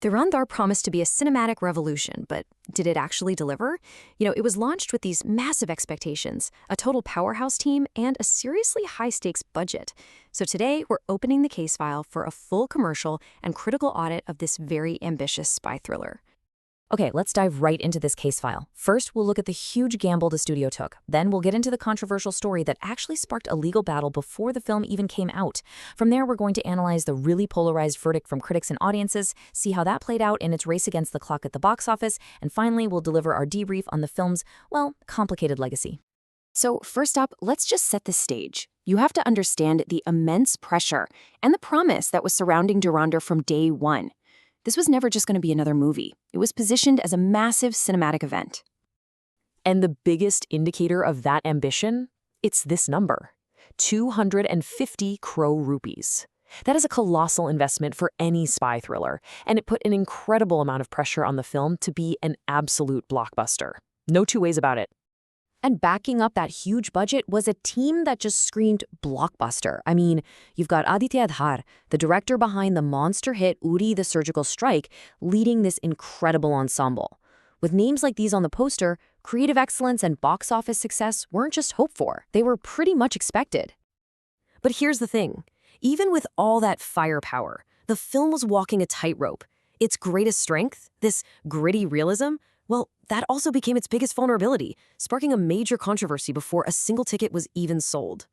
Dhurandhar promised to be a cinematic revolution, but did it actually deliver? It was launched with these massive expectations, a total powerhouse team, and a seriously high-stakes budget. So today, we're opening the case file for a full commercial and critical audit of this very ambitious spy thriller. Okay, let's dive right into this case file. First, we'll look at the huge gamble the studio took. Then we'll get into the controversial story that actually sparked a legal battle before the film even came out. From there, we're going to analyze the really polarized verdict from critics and audiences, see how that played out in its race against the clock at the box office, and finally, we'll deliver our debrief on the film's, well, complicated legacy. So first up, let's just set the stage. You have to understand the immense pressure and the promise that was surrounding Dhurandhar from day one. This was never just going to be another movie. It was positioned as a massive cinematic event. And the biggest indicator of that ambition? It's this number, 250 crore rupees. That is a colossal investment for any spy thriller, and it put an incredible amount of pressure on the film to be an absolute blockbuster. No two ways about it. And backing up that huge budget was a team that just screamed blockbuster. I mean, you've got Aditya Dhar, the director behind the monster hit Uri the Surgical Strike, leading this incredible ensemble. With names like these on the poster, creative excellence and box office success weren't just hoped for, they were pretty much expected. But here's the thing. Even with all that firepower, the film was walking a tightrope. Its greatest strength, this gritty realism, well, that also became its biggest vulnerability, sparking a major controversy before a single ticket was even sold.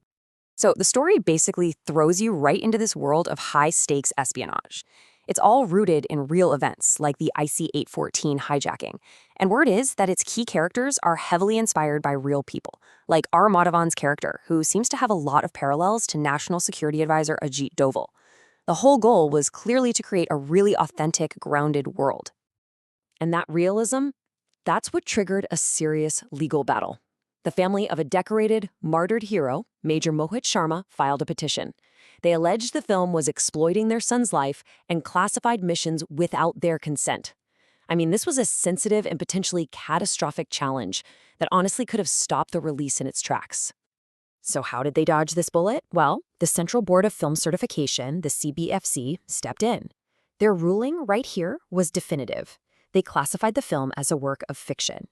So the story basically throws you right into this world of high-stakes espionage. It's all rooted in real events, like the IC-814 hijacking. And word is that its key characters are heavily inspired by real people, like R. Madhavan's character, who seems to have a lot of parallels to National Security Advisor Ajit Doval. The whole goal was clearly to create a really authentic, grounded world. And that realism? That's what triggered a serious legal battle. The family of a decorated, martyred hero, Major Mohit Sharma, filed a petition. They alleged the film was exploiting their son's life and classified missions without their consent. I mean, this was a sensitive and potentially catastrophic challenge that honestly could have stopped the release in its tracks. So how did they dodge this bullet? Well, the Central Board of Film Certification, the CBFC, stepped in. Their ruling right here was definitive. They classified the film as a work of fiction.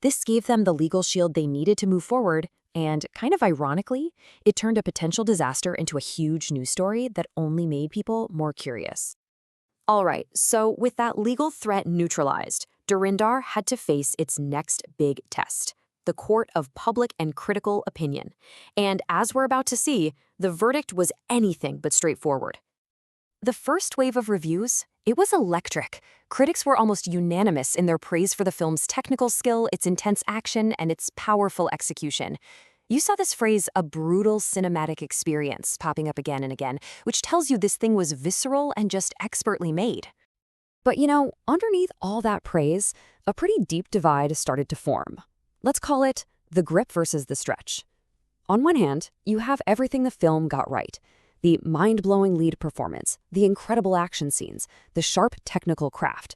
This gave them the legal shield they needed to move forward, and kind of ironically, it turned a potential disaster into a huge news story that only made people more curious. All right, so with that legal threat neutralized, Dhurandhar had to face its next big test, the court of public and critical opinion. And as we're about to see, the verdict was anything but straightforward. The first wave of reviews, it was electric. Critics were almost unanimous in their praise for the film's technical skill, its intense action, and its powerful execution. You saw this phrase, a brutal cinematic experience, popping up again and again, which tells you this thing was visceral and just expertly made. But underneath all that praise, a pretty deep divide started to form. Let's call it the grip versus the stretch. On one hand, you have everything the film got right. The mind-blowing lead performance, the incredible action scenes, the sharp technical craft.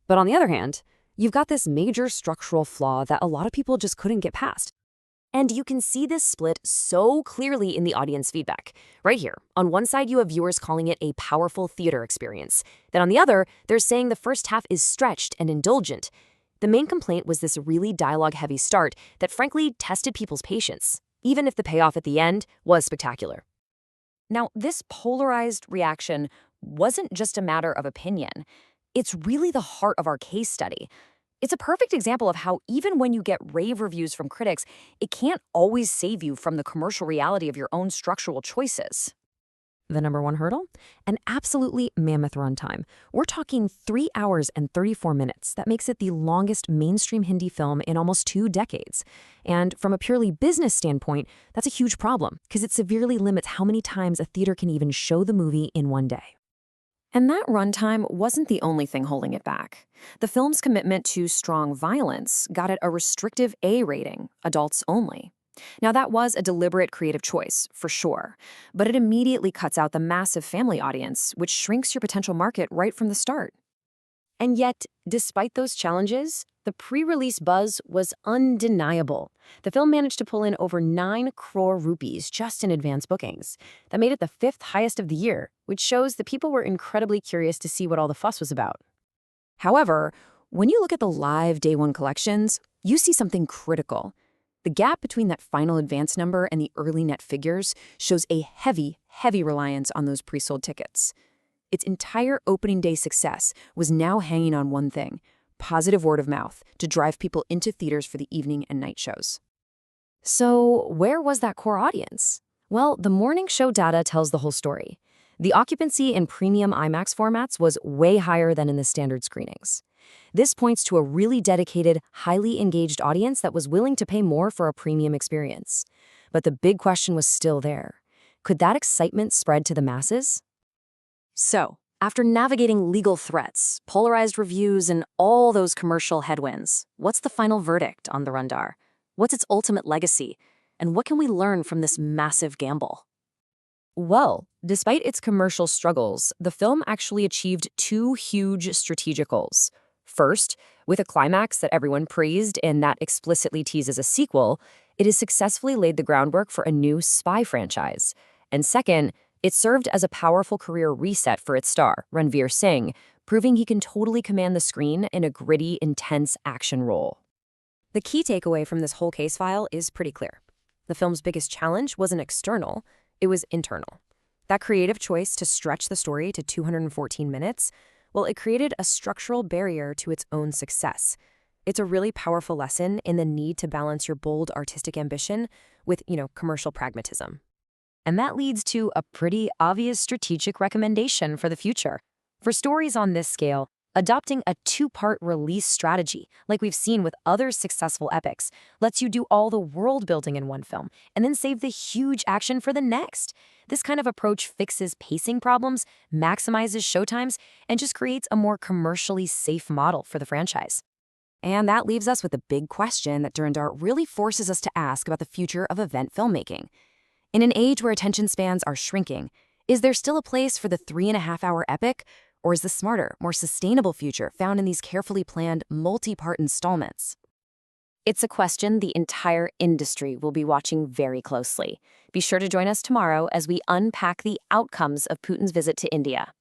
But on the other hand, you've got this major structural flaw that a lot of people just couldn't get past. And you can see this split so clearly in the audience feedback. Right here, on one side you have viewers calling it a powerful theater experience. Then on the other, they're saying the first half is stretched and indulgent. The main complaint was this really dialogue-heavy start that frankly tested people's patience, even if the payoff at the end was spectacular. Now, this polarized reaction wasn't just a matter of opinion. It's really the heart of our case study. It's a perfect example of how even when you get rave reviews from critics, it can't always save you from the commercial reality of your own structural choices. The number one hurdle? An absolutely mammoth runtime. We're talking 3 hours and 34 minutes. That makes it the longest mainstream Hindi film in almost 2 decades. And from a purely business standpoint, that's a huge problem because it severely limits how many times a theater can even show the movie in one day. And that runtime wasn't the only thing holding it back. The film's commitment to strong violence got it a restrictive A rating, adults only. Now, that was a deliberate creative choice, for sure, but it immediately cuts out the massive family audience, which shrinks your potential market right from the start. And yet, despite those challenges, the pre-release buzz was undeniable. The film managed to pull in over 9 crore rupees just in advance bookings. That made it the 5th highest of the year, which shows that people were incredibly curious to see what all the fuss was about. However, when you look at the live day one collections, you see something critical. The gap between that final advance number and the early net figures shows a heavy, heavy reliance on those pre-sold tickets. Its entire opening day success was now hanging on one thing: positive word of mouth to drive people into theaters for the evening and night shows. So, where was that core audience? Well, the morning show data tells the whole story. The occupancy in premium IMAX formats was way higher than in the standard screenings. This points to a really dedicated, highly engaged audience that was willing to pay more for a premium experience. But the big question was still there. Could that excitement spread to the masses? So, after navigating legal threats, polarized reviews, and all those commercial headwinds, what's the final verdict on Dhurandhar? What's its ultimate legacy? And what can we learn from this massive gamble? Well, despite its commercial struggles, the film actually achieved two huge strategic goals. First, with a climax that everyone praised and that explicitly teases a sequel, it has successfully laid the groundwork for a new spy franchise. And second, it served as a powerful career reset for its star, Ranveer Singh, proving he can totally command the screen in a gritty, intense action role. The key takeaway from this whole case file is pretty clear. The film's biggest challenge wasn't external, it was internal. That creative choice to stretch the story to 214 minutes, well, it created a structural barrier to its own success. It's a really powerful lesson in the need to balance your bold artistic ambition with, commercial pragmatism. And that leads to a pretty obvious strategic recommendation for the future. For stories on this scale, adopting a two-part release strategy, like we've seen with other successful epics, lets you do all the world building in one film and then save the huge action for the next. This kind of approach fixes pacing problems, maximizes showtimes, and just creates a more commercially safe model for the franchise. And that leaves us with a big question that Dhurandhar really forces us to ask about the future of event filmmaking. In an age where attention spans are shrinking, is there still a place for the 3.5-hour epic? Or is the smarter, more sustainable future found in these carefully planned, multi-part installments? It's a question the entire industry will be watching very closely. Be sure to join us tomorrow as we unpack the outcomes of Putin's visit to India.